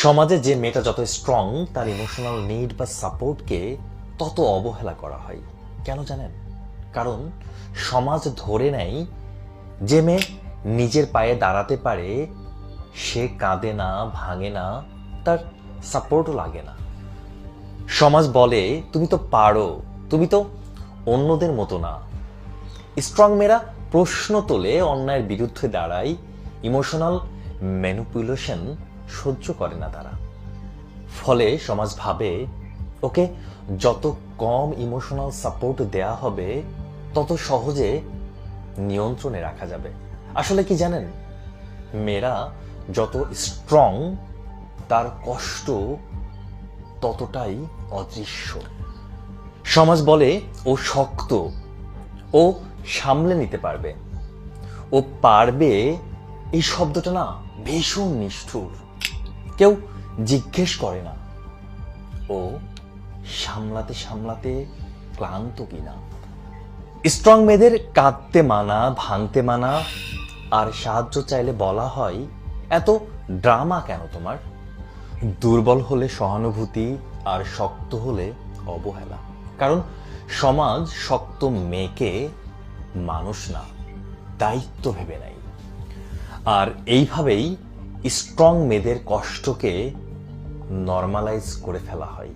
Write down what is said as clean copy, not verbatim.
সমাজে যে মেয়েটা যত স্ট্রং তার ইমোশনাল নিড বা সাপোর্টকে তত অবহেলা করা হয়। কেন জানেন? কারণ সমাজ ধরে নেয় যে মেয়ে নিজের পায়ে দাঁড়াতে পারে সে কাঁদে না, ভাঙে না, তার সাপোর্টও লাগে না। সমাজ বলে তুমি তো পারো, তুমি তো অন্যদের মতো না। স্ট্রং মেয়েরা প্রশ্ন তোলে, অন্যায়ের বিরুদ্ধে দাঁড়ায়, ইমোশনাল ম্যানিপুলেশন সহ্য করে না তারা। ফলে সমাজ ভাবে ওকে যত কম ইমোশনাল সাপোর্ট দেয়া হবে তত সহজে নিয়ন্ত্রণে রাখা যাবে। আসলে কি জানেন, মেয়েরা যত স্ট্রং তার কষ্ট ততটাই অদৃশ্য। সমাজ বলে ও শক্ত, ও সামলে নিতে পারবে, ও পারবে। এই শব্দটা না ভীষণ নিষ্ঠুর। কেউ জিজ্ঞেস করে না ও সামলাতে সামলাতে ক্লান্ত কিনা। স্ট্রং মেয়েদের কাঁদতে মানা, ভাঙতে মানা, আর সাহায্য চাইলে বলা হয় এত ড্রামা কেন তোমার? দুর্বল হলে সহানুভূতি আর শক্ত হলে অবহেলা। কারণ সমাজ শক্ত মেয়েকে মানুষ না, দায়িত্ব ভেবে নেয়। আর এইভাবেই স্ট্রং মেয়েদের কষ্টকে নরমালাইজ করে ফেলা হয়।